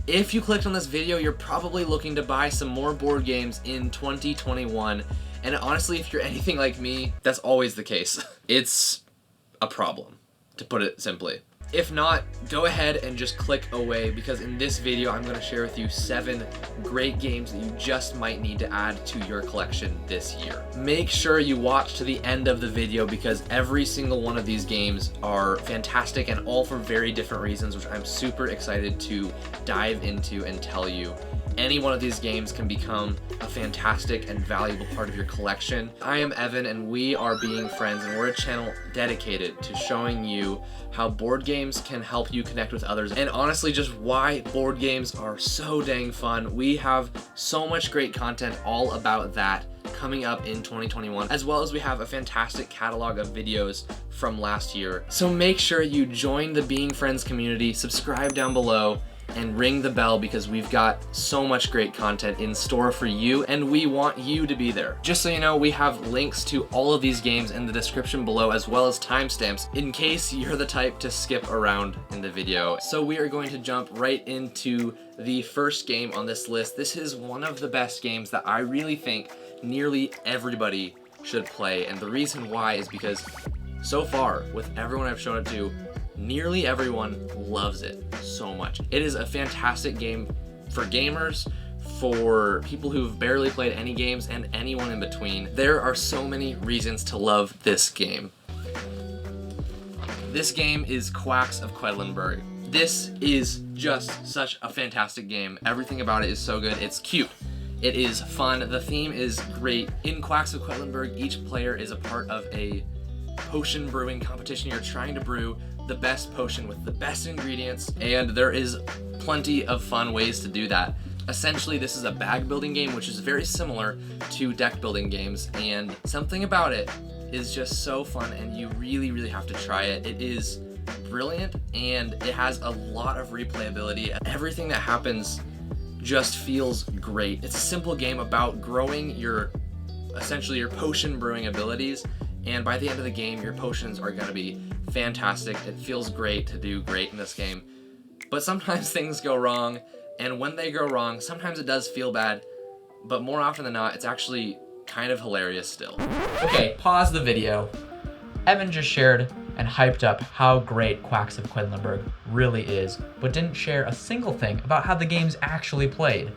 If you clicked on this video, you're probably looking to buy some more board games in 2021. And honestly, if you're anything like me, that's always the case. It's a problem, to put it simply. If not, go ahead and just click away, because in this video I'm going to share with you 7 great games that you just might need to add to your collection this year. Make sure you watch to the end of the video, because every single one of these games are fantastic and all for very different reasons, which I'm super excited to dive into and tell you. Any one of these games can become a fantastic and valuable part of your collection. I am Evan, and we are Being Friends, and we're a channel dedicated to showing you how board games can help you connect with others, and honestly just why board games are so dang fun. We have so much great content all about that coming up in 2021, as well as we have a fantastic catalog of videos from last year. So make sure you join the Being Friends community, subscribe down below, and ring the bell, because we've got so much great content in store for you, and we want you to be there. Just so you know, we have links to all of these games in the description below, as well as timestamps in case you're the type to skip around in the video. So we are going to jump right into the first game on this list. This is one of the best games that I really think nearly everybody should play, and the reason why is because so far, with everyone I've shown it to, nearly everyone loves it so much. It is a fantastic game for gamers, for people who've barely played any games, and anyone in between. There are so many reasons to love this game. This game is Quacks of Quedlinburg. This is just such a fantastic game. Everything about it is so good. It's cute. It is fun. The theme is great. In Quacks of Quedlinburg, each player is a part of a potion brewing competition. You're trying to brew the best potion with the best ingredients, and there is plenty of fun ways to do that. Essentially, this is a bag building game, which is very similar to deck building games, and something about it is just so fun, and you really have to try it. It is brilliant, and it has a lot of replayability. Everything that happens just feels great. It's a simple game about growing essentially your potion brewing abilities, and by the end of the game, your potions are going to be fantastic. It feels great to do great in this game. But sometimes things go wrong, and when they go wrong, sometimes it does feel bad, but more often than not, it's actually kind of hilarious still. Okay, pause the video. Evan just shared and hyped up how great Quacks of Quedlinburg really is, but didn't share a single thing about how the game's actually played.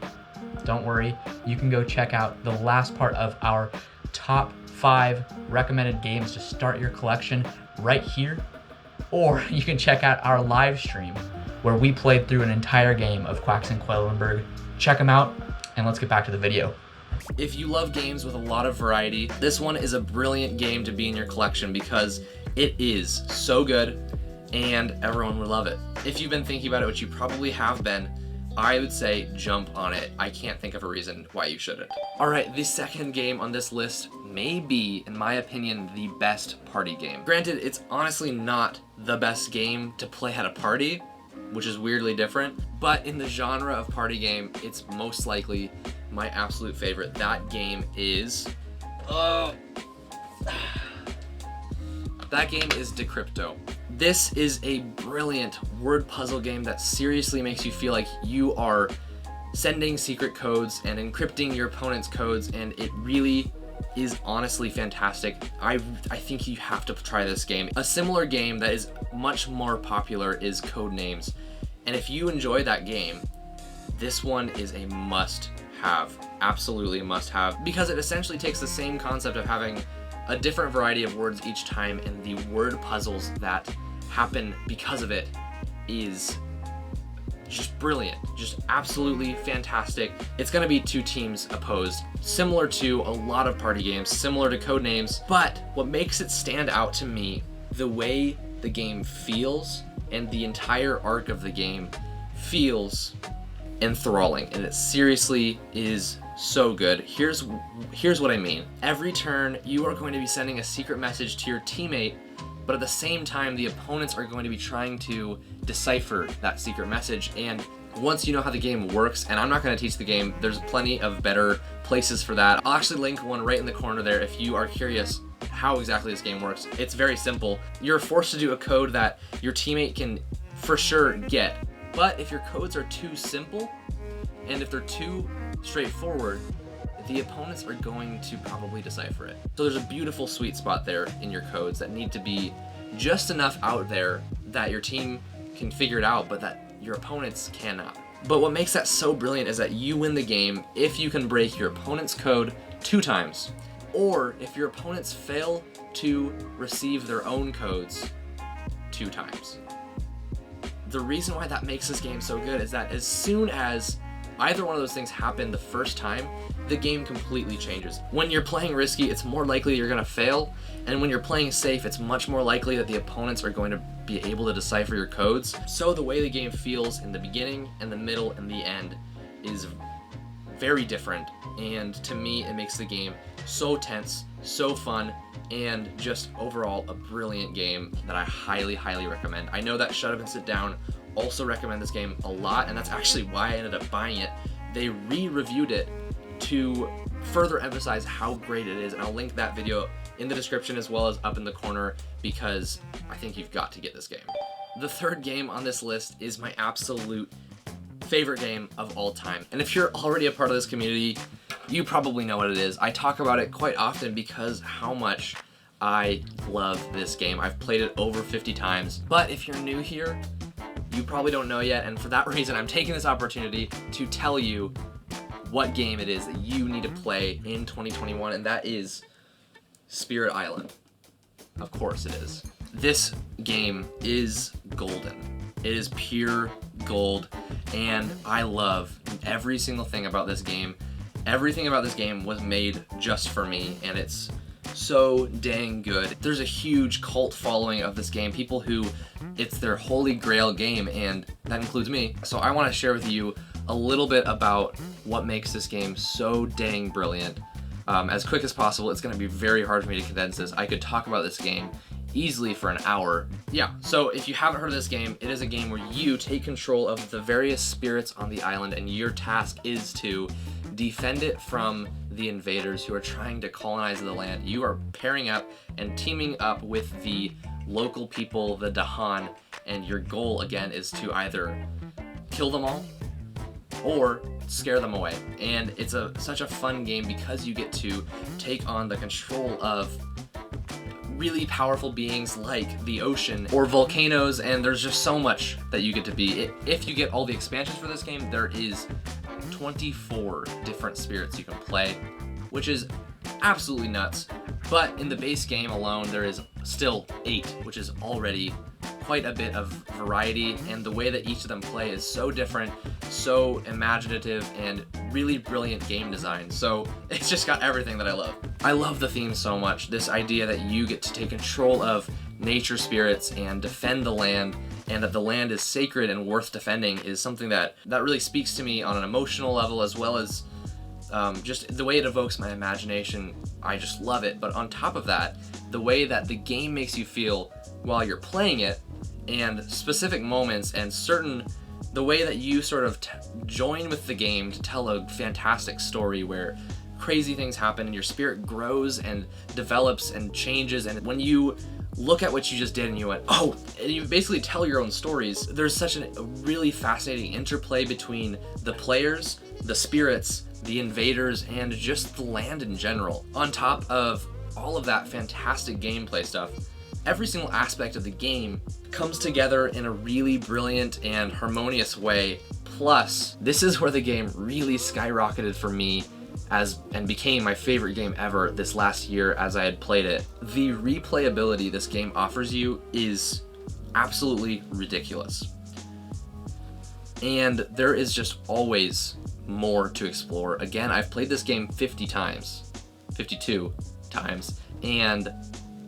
Don't worry, you can go check out the last part of our top 5 recommended games to start your collection right here, or you can check out our live stream where we played through an entire game of Quacks of Quedlinburg. Check them out, and let's get back to the video. If you love games with a lot of variety, this one is a brilliant game to be in your collection because it is so good and everyone will love it. If you've been thinking about it, which you probably have been, I would say jump on it. I can't think of a reason why you shouldn't. Alright, the second game on this list may be, in my opinion, the best party game. Granted, it's honestly not the best game to play at a party, which is weirdly different, but in the genre of party game, it's most likely my absolute favorite. That game is... that game is Decrypto. This is a brilliant word puzzle game that seriously makes you feel like you are sending secret codes and encrypting your opponent's codes, and it really is honestly fantastic. I think you have to try this game. A similar game that is much more popular is Codenames, and if you enjoy that game, this one is a must-have, absolutely must-have, because it essentially takes the same concept of having a different variety of words each time, and the word puzzles that happen because of it is just brilliant, just absolutely fantastic. It's gonna be 2 teams opposed, similar to a lot of party games, similar to Codenames, but what makes it stand out to me, the way the game feels and the entire arc of the game feels enthralling, and it seriously is so good. Here's what I mean. Every turn, you are going to be sending a secret message to your teammate, but at the same time, the opponents are going to be trying to decipher that secret message. And once you know how the game works, and I'm not going to teach the game, there's plenty of better places for that. I'll actually link one right in the corner there if you are curious how exactly this game works. It's very simple. You're forced to do a code that your teammate can for sure get, But if your codes are too simple, and if they're too straightforward, the opponents are going to probably decipher it. So there's a beautiful sweet spot there in your codes that need to be just enough out there that your team can figure it out, but that your opponents cannot. But what makes that so brilliant is that you win the game if you can break your opponent's code 2 times, or if your opponents fail to receive their own codes 2 times. The reason why that makes this game so good is that as soon as either one of those things happen the first time, the game completely changes. When you're playing risky, it's more likely you're going to fail, and when you're playing safe, it's much more likely that the opponents are going to be able to decipher your codes. So the way the game feels in the beginning and the middle and the end is very different, and to me it makes the game so tense, so fun, and just overall a brilliant game that I highly, highly recommend. I know that Shut Up and Sit Down also recommend this game a lot, and that's actually why I ended up buying it. They re-reviewed it to further emphasize how great it is, and I'll link that video in the description as well as up in the corner because I think you've got to get this game. The third game on this list is my absolute favorite game of all time, and if you're already a part of this community, you probably know what it is. I talk about it quite often because how much I love this game. I've played it over 50 times, but if you're new here, you probably don't know yet, and for that reason I'm taking this opportunity to tell you what game it is that you need to play in 2021, and that is Spirit Island. Of course it is. This game is golden. It is pure gold, and I love every single thing about this game. Everything about this game was made just for me, and it's so dang good. There's a huge cult following of this game, people who it's their holy grail game, and that includes me. So I want to share with you a little bit about what makes this game so dang brilliant. As quick as possible. It's going to be very hard for me to condense this. I could talk about this game easily for an hour. Yeah, so if you haven't heard of this game, it is a game where you take control of the various spirits on the island, and your task is to defend it from the invaders who are trying to colonize the land. You are pairing up and teaming up with the local people, the Dahan, and your goal again is to either kill them all or scare them away. And it's such a fun game because you get to take on the control of really powerful beings like the ocean or volcanoes, and there's just so much that you get to be. If you get all the expansions for this game, there is 24 different spirits you can play, which is absolutely nuts. But in the base game alone, there is still 8, which is already quite a bit of variety, and the way that each of them play is so different, so imaginative, and really brilliant game design. So it's just got everything that I love. I love the theme so much. This idea that you get to take control of nature spirits and defend the land, and that the land is sacred and worth defending, is something that really speaks to me on an emotional level, as well as just the way it evokes my imagination. I just love it. But on top of that, the way that the game makes you feel while you're playing it, and specific moments, and the way that you sort of join with the game to tell a fantastic story where crazy things happen and your spirit grows and develops and changes, and when you look at what you just did and you went, oh, and you basically tell your own stories. There's such a really fascinating interplay between the players, the spirits, the invaders, and just the land in general. On top of all of that fantastic gameplay stuff, every single aspect of the game comes together in a really brilliant and harmonious way. Plus, this is where the game really skyrocketed for me and became my favorite game ever this last year as I had played it. The replayability this game offers you is absolutely ridiculous. And there is just always more to explore. Again, I've played this game 52 times, and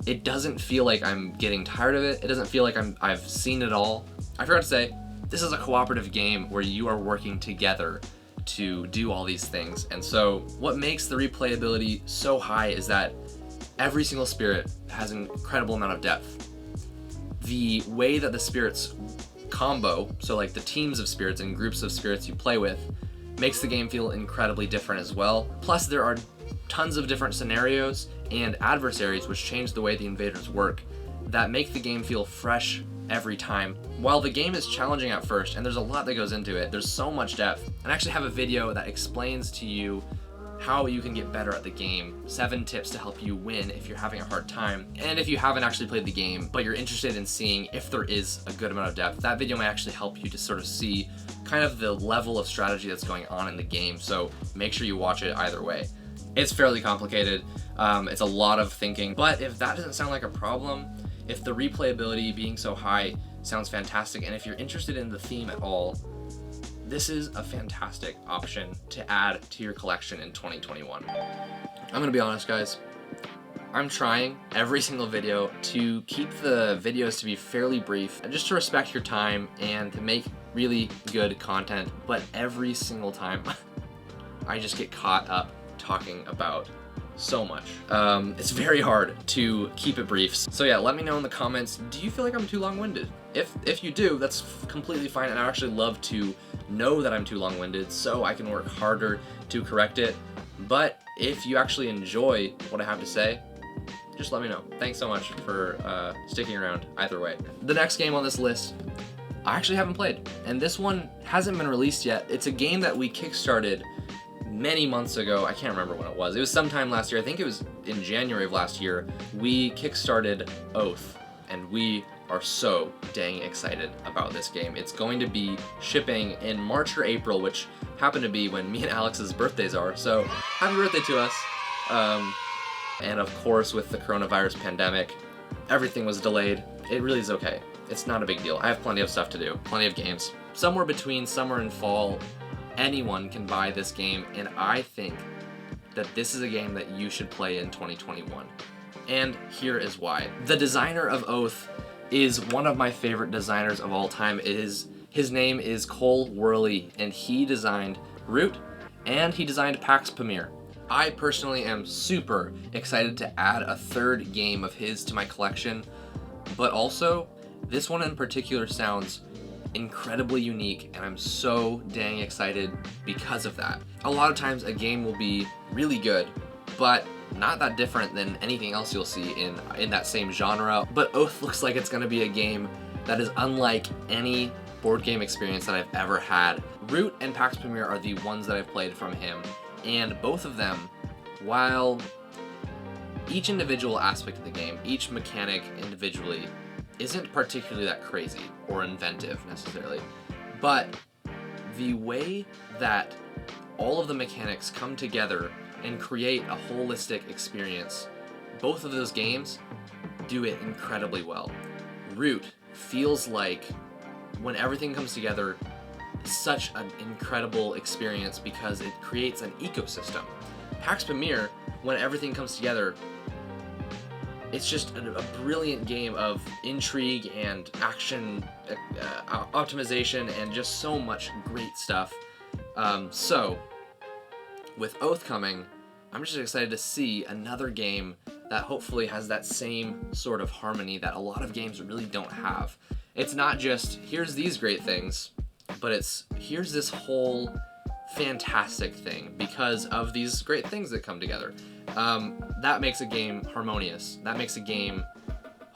it doesn't feel like I'm getting tired of it. It doesn't feel like I've seen it all. I forgot to say, this is a cooperative game where you are working together to do all these things. And so what makes the replayability so high is that every single spirit has an incredible amount of depth. The way that the spirits combo, so like the teams of spirits and groups of spirits you play with, makes the game feel incredibly different as well. Plus there are tons of different scenarios and adversaries which change the way the invaders work that make the game feel fresh every time. While the game is challenging at first, and there's a lot that goes into it, there's so much depth, and I actually have a video that explains to you how you can get better at the game, 7 tips to help you win if you're having a hard time. And if you haven't actually played the game, but you're interested in seeing if there is a good amount of depth, that video might actually help you to sort of see kind of the level of strategy that's going on in the game, so make sure you watch it either way. It's fairly complicated, it's a lot of thinking, but if that doesn't sound like a problem, if the replayability being so high sounds fantastic, and if you're interested in the theme at all, this is a fantastic option to add to your collection in 2021. I'm gonna be honest, guys. I'm trying every single video to keep the videos to be fairly brief, just to respect your time and to make really good content, but every single time I just get caught up talking about so much. It's very hard to keep it brief. So yeah, let me know in the comments, do you feel like I'm too long-winded? If you do, that's completely fine, and I actually love to know that I'm too long-winded so I can work harder to correct it. But if you actually enjoy what I have to say, just let me know. Thanks so much for sticking around either way. The next game on this list, I actually haven't played, and this one hasn't been released yet. It's a game that we kickstarted many months ago. I can't remember when it was. It was sometime last year. I think it was in January of last year. We kickstarted Oath, and we are so dang excited about this game. It's going to be shipping in March or April, which happened to be when me and Alex's birthdays are, so happy birthday to us. And of course, with the coronavirus pandemic, everything was delayed. It really is okay. It's not a big deal. I have plenty of stuff to do, plenty of games. Somewhere between summer and fall, anyone can buy this game, and I think that this is a game that you should play in 2021. And here is why. The designer of Oath is one of my favorite designers of all time. His name is Cole Worley, and he designed Root, and he designed Pax Pamir. I personally am super excited to add a third game of his to my collection, but also, this one in particular sounds incredibly unique, and I'm so dang excited because of that. A lot of times a game will be really good, but not that different than anything else you'll see in that same genre. But Oath looks like it's gonna be a game that is unlike any board game experience that I've ever had. Root and Pax Pamir are the ones that I've played from him, and both of them, while each individual aspect of the game, each mechanic individually, isn't particularly that crazy or inventive necessarily, but the way that all of the mechanics come together and create a holistic experience, both of those games do it incredibly well. Root feels like, when everything comes together, such an incredible experience because it creates an ecosystem. Pax Pamir, when everything comes together, it's just a brilliant game of intrigue and action, optimization, and just so much great stuff. So, with Oath coming, I'm just excited to see another game that hopefully has that same sort of harmony that a lot of games really don't have. It's not just, here's these great things, but it's, here's this whole fantastic thing because of these great things that come together. That makes a game harmonious. That makes a game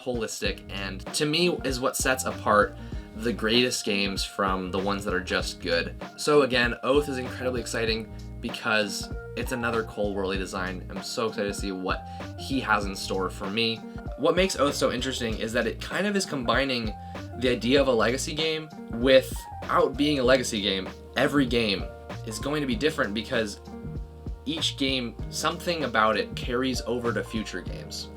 holistic, and to me is what sets apart the greatest games from the ones that are just good. So again, Oath is incredibly exciting because it's another Cole Worley design. I'm so excited to see what he has in store for me. What makes Oath so interesting is that it kind of is combining the idea of a legacy game without being a legacy game. Every game is going to be different because each game, something about it carries over to future games.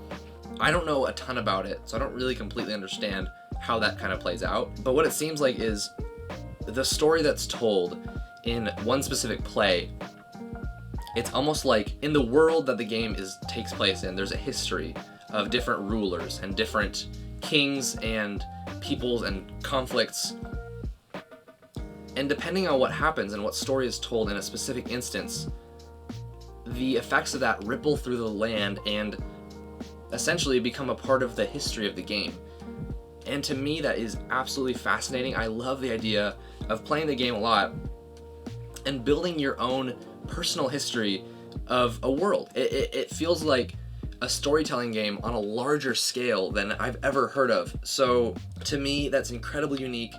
I don't know a ton about it, so I don't really completely understand how that kind of plays out, but what it seems like is the story that's told in one specific play, it's almost like in the world that the game takes place in, there's a history of different rulers and different kings and peoples and conflicts, and depending on what happens and what story is told in a specific instance, the effects of that ripple through the land and essentially become a part of the history of the game. And to me, that is absolutely fascinating. I love the idea of playing the game a lot and building your own personal history of a world. It feels like a storytelling game on a larger scale than I've ever heard of. So to me, that's incredibly unique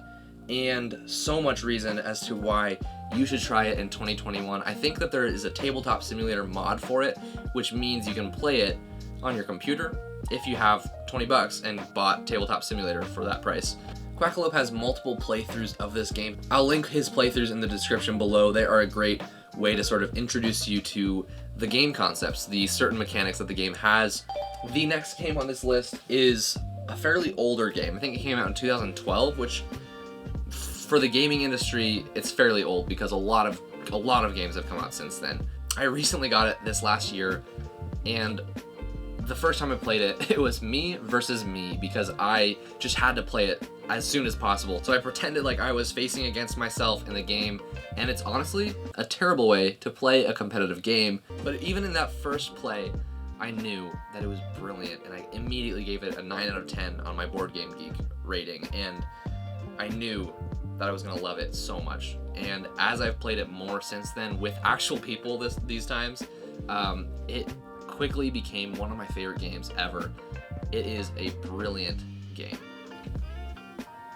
and so much reason as to why you should try it in 2021. I think that there is a tabletop simulator mod for it, which means you can play it on your computer if you have 20 bucks and bought Tabletop Simulator for that price. Quackalope has multiple playthroughs of this game. I'll link his playthroughs in the description below. They are a great way to sort of introduce you to the game concepts, the certain mechanics that the game has. The next game on this list is a fairly older game. I think it came out in 2012, which for the gaming industry, it's fairly old because a lot of games have come out since then. I recently got it this last year, and the first time I played it, it was me versus me because I just had to play it as soon as possible. So I pretended like I was facing against myself in the game, and it's honestly a terrible way to play a competitive game. But even in that first play, I knew that it was brilliant, and I immediately gave it a 9 out of 10 on my Board Game Geek rating, and I knew that I was gonna love it so much. And as I've played it more since then with actual people these times, it quickly became one of my favorite games ever. It is a brilliant game,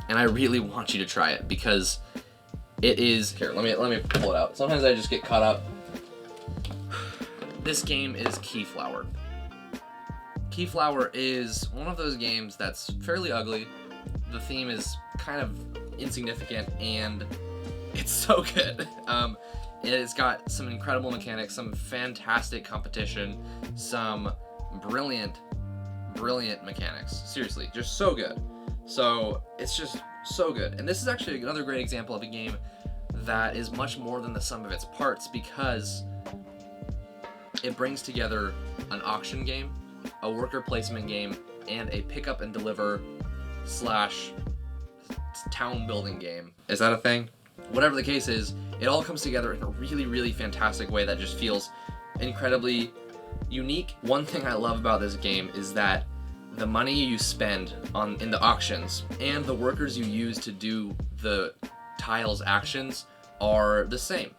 and I really want you to try it because it is. Here, let me pull it out. Sometimes I just get caught up. This game is Keyflower. Keyflower is one of those games that's fairly ugly. The theme is kind of insignificant, and it's so good. It's got some incredible mechanics, some fantastic competition, some brilliant mechanics. Seriously, just so good. So it's just so good. And this is actually another great example of a game that is much more than the sum of its parts because it brings together an auction game, a worker placement game, and a pick up and deliver / town building game. Is that a thing? Whatever the case is, it all comes together in a really fantastic way that just feels incredibly unique. One thing I love about this game is that the money you spend in the auctions and the workers you use to do the tiles actions are the same.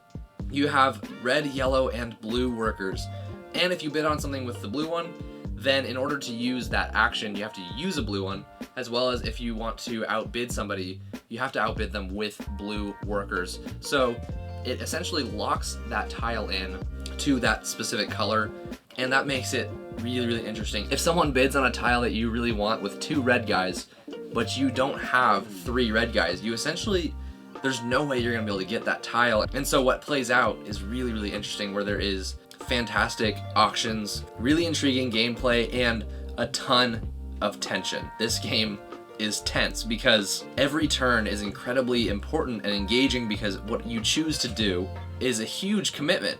You have red, yellow, and blue workers, and if you bid on something with the blue one, then in order to use that action, you have to use a blue one, as well as if you want to outbid somebody, you have to outbid them with blue workers. So it essentially locks that tile in to that specific color, and that makes it really interesting. If someone bids on a tile that you really want with 2 red guys, but you don't have 3 red guys, you essentially, there's no way you're gonna be able to get that tile. And so what plays out is really interesting, where there is fantastic auctions, really intriguing gameplay, and a ton of tension. This game is tense because every turn is incredibly important and engaging because what you choose to do is a huge commitment.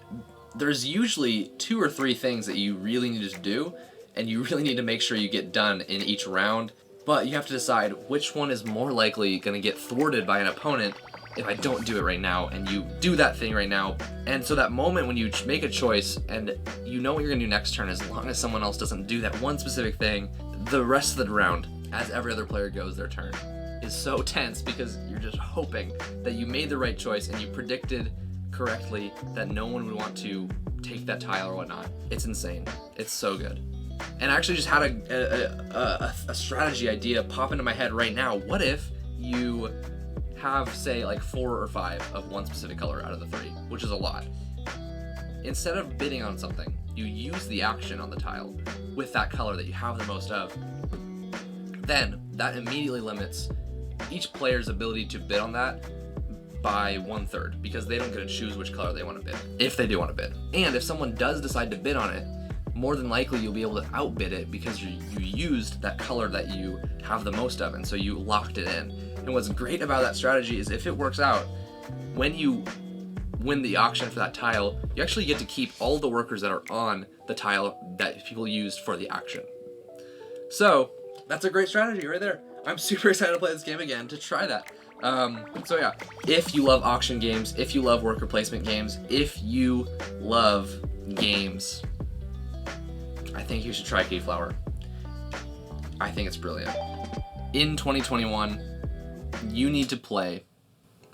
There's usually 2 or 3 things that you really need to do, and you really need to make sure you get done in each round, but you have to decide which one is more likely going to get thwarted by an opponent if I don't do it right now, and you do that thing right now. And so that moment when you make a choice and you know what you're gonna do next turn, as long as someone else doesn't do that one specific thing, the rest of the round, as every other player goes their turn, is so tense because you're just hoping that you made the right choice and you predicted correctly that no one would want to take that tile or whatnot. It's insane. It's so good. And I actually just had a strategy idea pop into my head right now. What if you have, say, like 4 or 5 of one specific color out of the 3, which is a lot. Instead of bidding on something, you use the action on the tile with that color that you have the most of. Then that immediately limits each player's ability to bid on that by 1/3 because they don't get to choose which color they want to bid, if they do want to bid. And if someone does decide to bid on it, more than likely you'll be able to outbid it because you used that color that you have the most of, and so you locked it in. And what's great about that strategy is if it works out, when you win the auction for that tile, you actually get to keep all the workers that are on the tile that people used for the action. So that's a great strategy right there. I'm super excited to play this game again, to try that. So yeah, if you love auction games, if you love worker placement games, if you love games, I think you should try Keyflower. I think it's brilliant. In 2021, you need to play,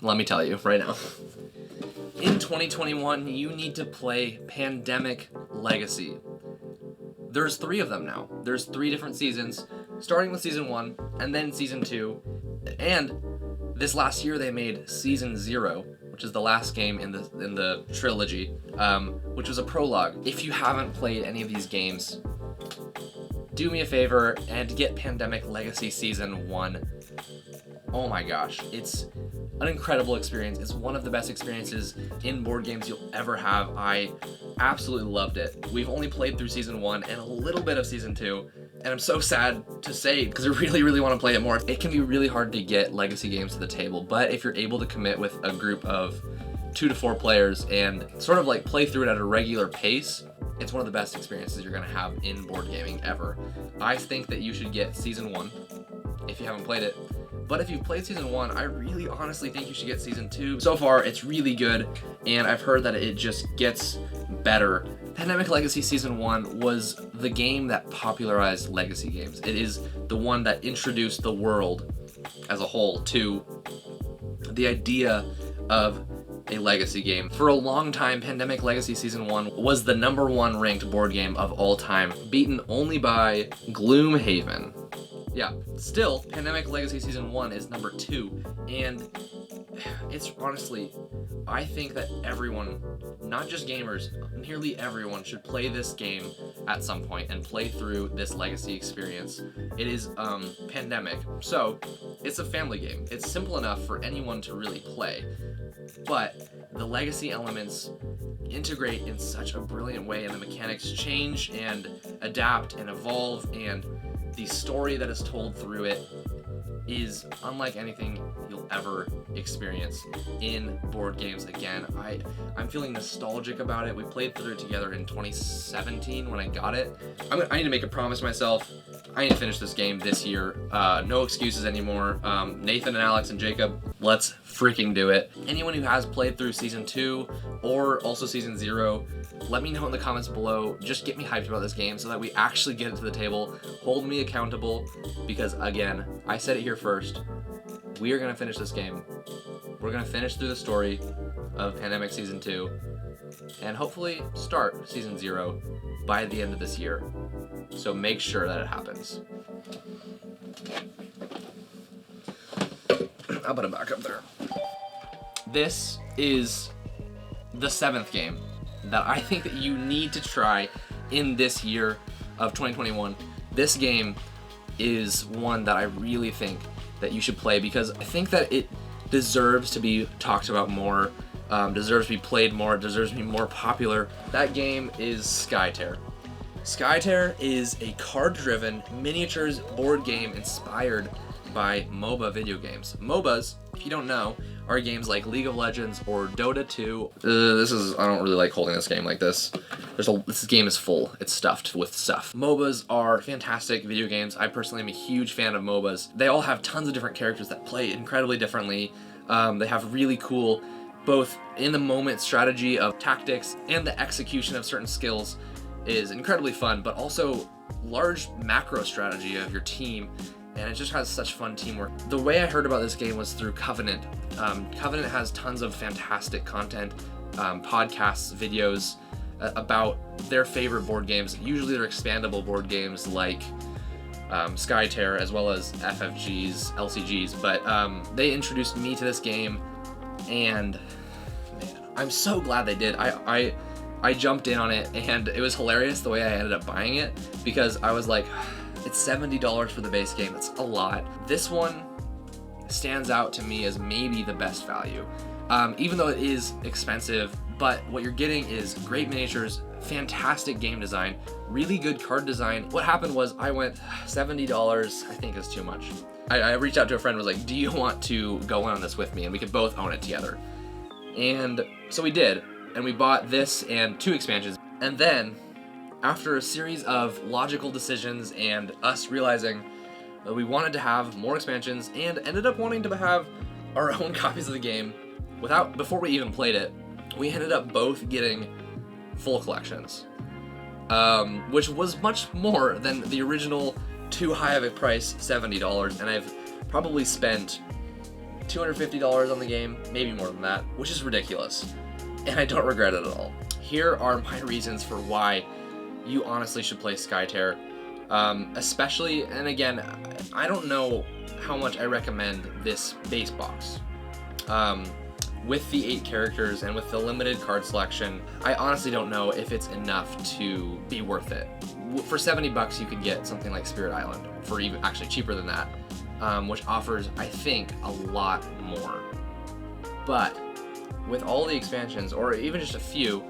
let me tell you right now. In 2021, you need to play Pandemic Legacy. there's 3 of them now. There's 3 different seasons, starting with season 1 and then season 2. And this last year they made season 0, which is the last game in the trilogy, which was a prologue. If you haven't played any of these games, do me a favor and get Pandemic Legacy Season 1. Oh my gosh, it's an incredible experience. It's one of the best experiences in board games you'll ever have. I absolutely loved it. We've only played through Season 1 and a little bit of Season 2, and I'm so sad to say because I really, really want to play it more. It can be really hard to get Legacy games to the table, but if you're able to commit with a group of 2 to 4 players and sort of like play through it at a regular pace, it's one of the best experiences you're going to have in board gaming ever. I think that you should get Season 1 if you haven't played it. But if you've played Season 1, I really honestly think you should get Season 2. So far, it's really good, and I've heard that it just gets better. Pandemic Legacy Season 1 was the game that popularized Legacy games. It is the one that introduced the world as a whole to the idea of a Legacy game. For a long time, Pandemic Legacy Season 1 was the #1 ranked board game of all time, beaten only by Gloomhaven. Yeah, still, Pandemic Legacy Season 1 is number 2, and it's honestly, I think that everyone, not just gamers, nearly everyone should play this game at some point and play through this Legacy experience. It is Pandemic, so it's a family game. It's simple enough for anyone to really play, but the Legacy elements integrate in such a brilliant way, and the mechanics change and adapt and evolve, and the story that is told through it is unlike anything you'll ever experience in board games again. I'm feeling nostalgic about it. We played through it together in 2017 when I got it. I need to make a promise to myself. I need to finish this game this year. No excuses anymore. Nathan and Alex and Jacob, let's freaking do it. Anyone who has played through Season 2 or also Season 0, let me know in the comments below. Just get me hyped about this game so that we actually get it to the table. Hold me accountable, because again, I said it here first. We are going to finish this game. We're going to finish through the story of Pandemic Season 2 and hopefully start Season 0 by the end of this year. So make sure that it happens. I'll put it back up there. This is the 7th game that I think that you need to try in this year of 2021. This game is one that I really think that you should play because I think that it deserves to be talked about more, deserves to be played more, deserves to be more popular. That game is Skytear. Skytear is a card-driven miniatures board game inspired by MOBA video games. MOBAs, if you don't know, are games like League of Legends or Dota 2. I don't really like holding this game like this. This game is full. It's stuffed with stuff. MOBAs are fantastic video games. I personally am a huge fan of MOBAs. They all have tons of different characters that play incredibly differently. They have really cool, both in the moment strategy of tactics and the execution of certain skills is incredibly fun, but also large macro strategy of your team, and it just has such fun teamwork. The way I heard about this game was through Covenant. Covenant has tons of fantastic content, podcasts, videos about their favorite board games. Usually they're expandable board games like Skytear as well as FFGs, LCGs, but they introduced me to this game, and man, I'm so glad they did. I jumped in on it, and it was hilarious the way I ended up buying it, because I was like, it's $70 for the base game. That's a lot. This one stands out to me as maybe the best value, even though it is expensive, but what you're getting is great miniatures, fantastic game design, really good card design. What happened was I went, $70 I think is too much. I reached out to a friend and was like, do you want to go in on this with me? And we could both own it together. And so we did. And we bought this and 2 expansions. And then, after a series of logical decisions and us realizing that we wanted to have more expansions and ended up wanting to have our own copies of the game before we even played it, we ended up both getting full collections, which was much more than the original too high of a price, $70, and I've probably spent $250 on the game, maybe more than that, which is ridiculous. And I don't regret it at all. Here are my reasons for why you honestly should play Skytear. Especially, and again, I don't know how much I recommend this base box. With the 8 characters and with the limited card selection, I honestly don't know if it's enough to be worth it. For $70 you could get something like Spirit Island, for even actually cheaper than that, which offers, I think, a lot more. But with all the expansions, or even just a few,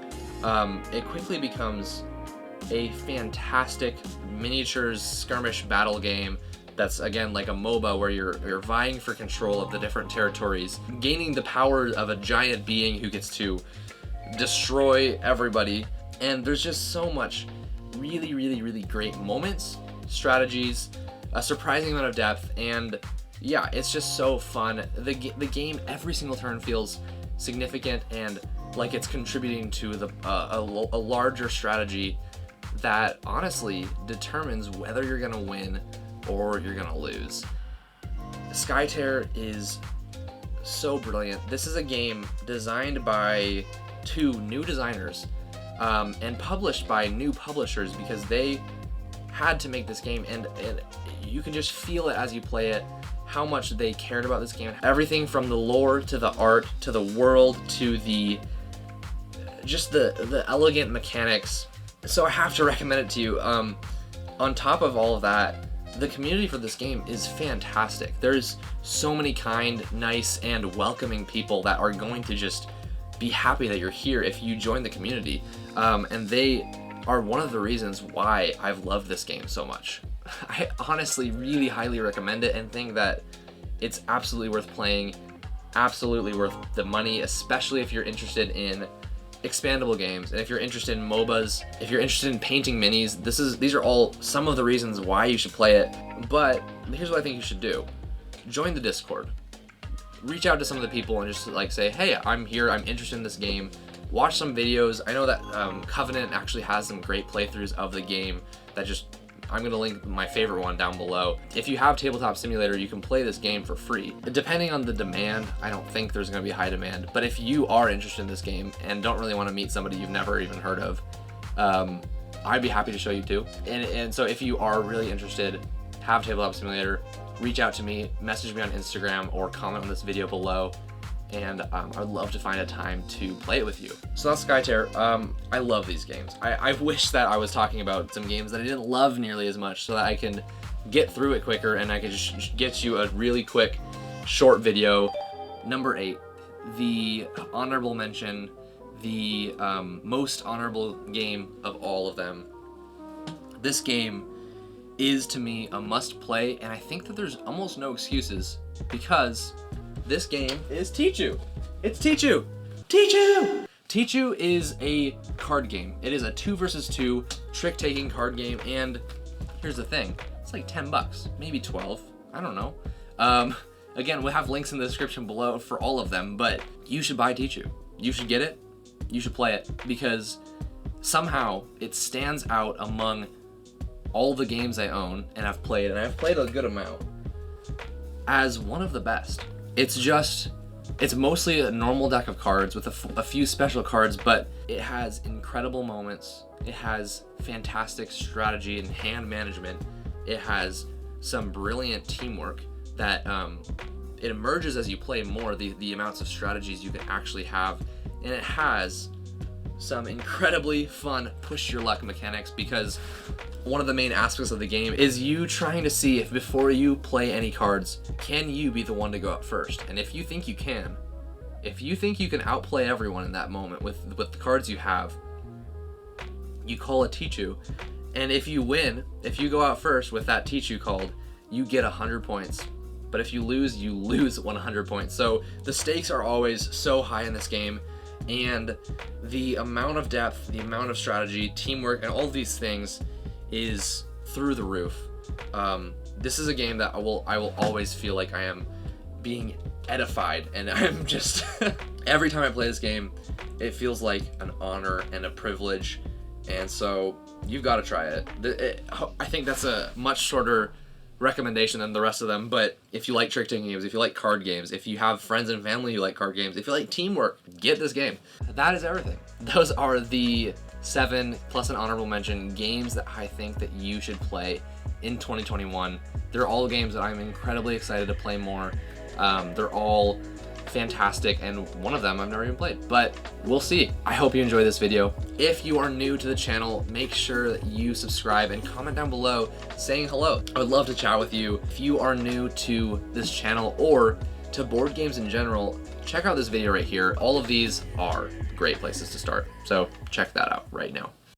it quickly becomes a fantastic miniatures skirmish battle game that's, again, like a MOBA where you're vying for control of the different territories, gaining the power of a giant being who gets to destroy everybody. And there's just so much really, really, really great moments, strategies, a surprising amount of depth, and yeah, it's just so fun. The game, every single turn feels significant and like it's contributing to a larger strategy that honestly determines whether you're gonna win or you're gonna lose. Skytear is so brilliant. This is a game designed by 2 new designers and published by new publishers because they had to make this game, and you can just feel it as you play it, how much they cared about this game. Everything from the lore to the art to the world to the elegant mechanics. So I have to recommend it to you. On top of all of that, the community for this game is fantastic. There's so many kind, nice, and welcoming people that are going to just be happy that you're here if you join the community. And they are one of the reasons why I've loved this game so much. I honestly really highly recommend it and think that it's absolutely worth playing, absolutely worth the money, especially if you're interested in expandable games, and if you're interested in MOBAs, if you're interested in painting minis. These are all some of the reasons why you should play it. But here's what I think you should do. Join the Discord. Reach out to some of the people and just like say, hey, I'm here, I'm interested in this game. Watch some videos. I know that Covenant actually has some great playthroughs of the game that I'm gonna link my favorite one down below. If you have Tabletop Simulator, you can play this game for free. Depending on the demand, I don't think there's gonna be high demand, but if you are interested in this game and don't really wanna meet somebody you've never even heard of, I'd be happy to show you too. And so if you are really interested, have Tabletop Simulator, reach out to me, message me on Instagram, or comment on this video below, and I'd love to find a time to play it with you. So that's Skytear. I love these games. I wish that I was talking about some games that I didn't love nearly as much so that I can get through it quicker and I can just get you a really quick, short video. Number 8, the honorable mention, the most honorable game of all of them. This game is, to me, a must play, and I think that there's almost no excuses because this game is Tichu. It's Tichu. Tichu! Tichu is a card game. It is a 2 versus 2 trick-taking card game, and here's the thing. It's like $10, maybe 12. I don't know. Again, we'll have links in the description below for all of them, but you should buy Tichu. You should get it. You should play it because somehow it stands out among all the games I own and I've played, and I've played a good amount, as one of the best. It's mostly a normal deck of cards with a few special cards, but it has incredible moments. It has fantastic strategy and hand management. It has some brilliant teamwork that it emerges as you play more, the amounts of strategies you can actually have. And it has some incredibly fun push your luck mechanics, because one of the main aspects of the game is you trying to see if before you play any cards, can you be the one to go up first? And if you think you can, if you think you can outplay everyone in that moment with the cards you have, you call a Tichu. And if you win, if you go out first with that Tichu called, you get 100 points. But if you lose 100 points. So the stakes are always so high in this game, and the amount of depth, the amount of strategy, teamwork, and all of these things is through the roof. This is a game that I will always feel like I am being edified, and I'm just every time I play this game, it feels like an honor and a privilege, and so you've got to try it. I think that's a much shorter recommendation than the rest of them, but if you like trick-taking games, if you like card games, if you have friends and family who like card games, if you like teamwork, get this game. That is everything. Those are the 7 plus an honorable mention games that I think that you should play in 2021. They're all games that I'm incredibly excited to play more. They're all fantastic, and one of them I've never even played, but we'll see. I hope you enjoy this video. If you are new to the channel, make sure that you subscribe and comment down below saying hello. I would love to chat with you. If you are new to this channel or to board games in general, check out this video right here. All of these are great places to start, so check that out right now.